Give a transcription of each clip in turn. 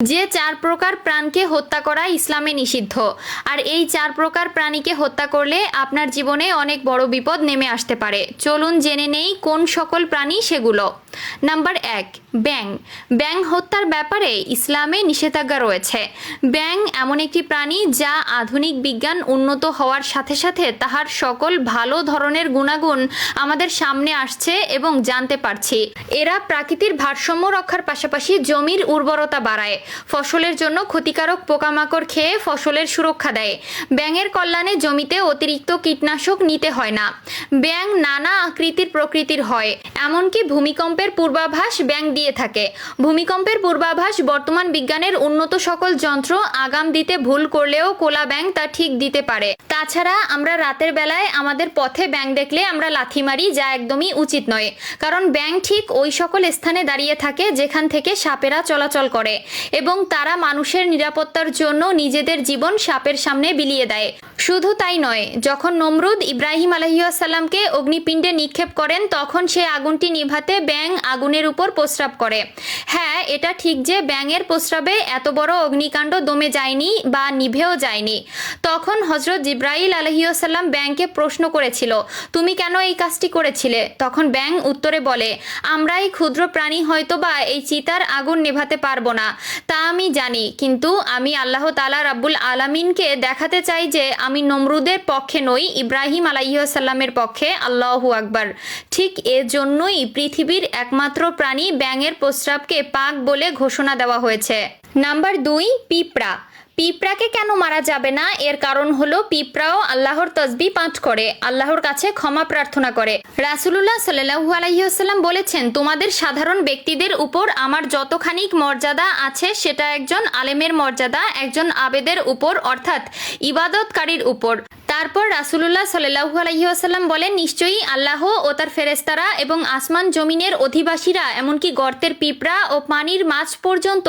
যে 4 প্রকার প্রাণকে হত্যা করা ইসলামে নিষিদ্ধ, আর এই 4 প্রকার প্রাণীকে হত্যা করলে আপনার জীবনে অনেক বড় বিপদ নেমে আসতে পারে। চলুন জেনে নেই কোন সকল প্রাণী সেগুলো। নাম্বার 1, ব্যাঙ। ব্যাঙ হত্যার ব্যাপারে ইসলামে নিষেধাজ্ঞা রয়েছে। ব্যাঙ এমন একটি প্রাণী যা আধুনিক বিজ্ঞান উন্নত হওয়ার সাথে সাথে তাহার সকল ভালো ধরনের গুণাগুণ আমাদের সামনে আসছে এবং জানতে পারছি। এরা প্রাকৃতির ভারসাম্য রক্ষার পাশাপাশি জমির উর্বরতা বাড়ায়, ফসলের জন্য ক্ষতিকারক পোকামাকড় খেয়ে ফসলের সুরক্ষা দেয়। ব্যাঙের কল্যাণে জমিতে অতিরিক্ত কীটনাশক নিতে হয় না। ব্যাঙ নানা আকৃতির প্রকৃতির হয়, এমনকি ভূমিকম্পের পূর্বাভাস ব্যাঙ দিয়ে থাকে। ভূমিকম্পের পূর্বাভাস বর্তমান বিজ্ঞানের উন্নত সকল যন্ত্র আগাম দিতে ভুল করলেও কোলা ব্যাঙ তা ঠিক দিতে পারে। তাছাড়া আমরা রাতের বেলায় আমাদের পথে ব্যাঙ দেখলে আমরা লাথি মারি, যা একদমই উচিত নয়, কারণ ব্যাঙ ঠিক ওই সকল স্থানে দাঁড়িয়ে থাকে যেখান থেকে সাপেরা চলাচল করে এবং তারা মানুষের নিরাপত্তার জন্য নিজেদের জীবন সাপের সামনে বিলিয়ে দেয়। শুধু তাই নয়, যখন নমরুদ ইব্রাহিম আলাইহিসসালামকে অগ্নিপিণ্ডে নিক্ষেপ করেন তখন সে আগুনটি নিভাতে ব্যাঙ আগুনের উপর প্রস্রাব করে। হ্যাঁ, এটা ঠিক যে ব্যাঙের প্রস্রাবে এত বড় অগ্নিকাণ্ড দমে যায়নি বা নিভেও যায়নি। তখন হযরত জিবরাইল আলাইহিসসালাম ব্যাঙকে প্রশ্ন করেছিল, তুমি কেন এই কাজটি করেছিলে? তখন ব্যাঙ উত্তরে বলে, আমরা এই ক্ষুদ্র প্রাণী হয়তোবা এই চিতার আগুন নেভাতে পারবো না, তা আমি জানি, কিন্তু আমি আল্লাহ তাআলা রাব্বুল আলামিনকে দেখাতে চাই যে আমি নমরুদের পক্ষে নই, ইব্রাহিম আলাইহিসসালামের পক্ষে। আল্লাহু আকবার। ঠিক এজন্যই পৃথিবীর একমাত্র প্রাণী ব্যাঙের প্রস্রাবকে পাক বলে ঘোষণা দেওয়া হয়েছে। নাম্বার 2, পিঁপড়া। পিঁপড়াকে কেন মারা যাবে না? এর কারণ হলো পিঁপড়াও আল্লাহর তসবিহ পাঠ করে, আল্লাহর কাছে ক্ষমা প্রার্থনা করে। রাসূলুল্লাহ সাল্লাল্লাহু আলাইহি ওয়াসাল্লাম বলেছেন, তোমাদের সাধারণ ব্যক্তিদের উপর আমার যতখানি মর্যাদা আছে সেটা একজন আলেমের মর্যাদা একজন আবেদের উপর, অর্থাৎ ইবাদতকারীর উপর। তারপর রাসূলুল্লাহ সাল্লাল্লাহু আলাইহি ওয়াসাল্লাম বলেন, নিশ্চয়ই আল্লাহ ও তার ফেরেশতারা এবং আসমান জমিনের অধিবাসীরা এমনকি গর্তের পিঁপড়া ও পানির মাছ পর্যন্ত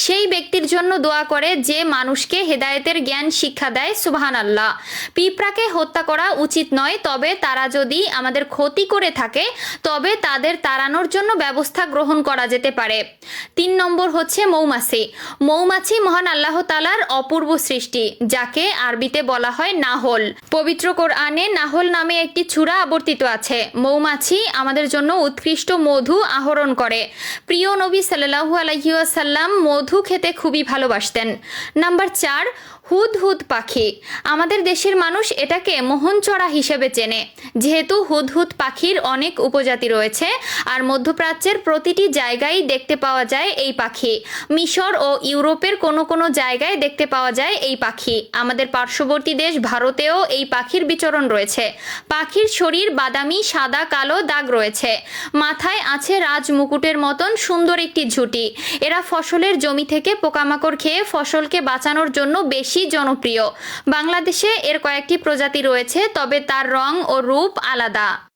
সেই ব্যক্তির জন্য দোয়া করে যে মানুষকে হেদায়েতের জ্ঞান শিক্ষা দেয়। সুবহানাল্লাহ। পিঁপড়াকে হত্যা করা উচিত নয়, তবে তারা যদি আমাদের ক্ষতি করে থাকে তবে তাদের তাড়ানোর জন্য ব্যবস্থা গ্রহণ করা যেতে পারে। 3 নম্বর হচ্ছে মৌমাছি। মৌমাছি মহান আল্লাহ তাআলার অপূর্ব সৃষ্টি, যাকে আরবিতে বলা হয় নাহল। পবিত্র কোরআনে নাহল নামে একটি সূরা আবর্তিত আছে। মৌমাছি আমাদের জন্য উৎকৃষ্ট মধু আহরণ করে। প্রিয় নবী সাল্লাল্লাহু আলাইহি ওয়াসাল্লাম মধু খেতে খুবই ভালোবাসতেন। নাম্বার 4, হুদহুদ পাখি। আমাদের দেশের মানুষ এটাকে মোহনচড়া হিসেবে চেনে, যেহেতু হুদহুদ পাখির অনেক উপজাতি রয়েছে আর মধ্যপ্রাচ্যের প্রতিটি জায়গায় দেখতে পাওয়া যায় এই পাখি। মিশর ও ইউরোপের কোনো কোনো জায়গায় দেখতে পাওয়া যায় এই পাখি। আমাদের পার্শ্ববর্তী দেশ ভারতেও এই পাখির বিচরণ রয়েছে। পাখির শরীর বাদামি সাদা কালো দাগ রয়েছে, মাথায় আছে রাজমুকুটের মতন সুন্দর একটি ঝুঁটি। এরা ফসলের জমি থেকে পোকামাকড় খেয়ে ফসলকে বাঁচানোর জন্য বেশি জনপ্রিয়। বাংলাদেশে এর কয়েকটি প্রজাতি রয়েছে, তবে তার রং ও রূপ আলাদা।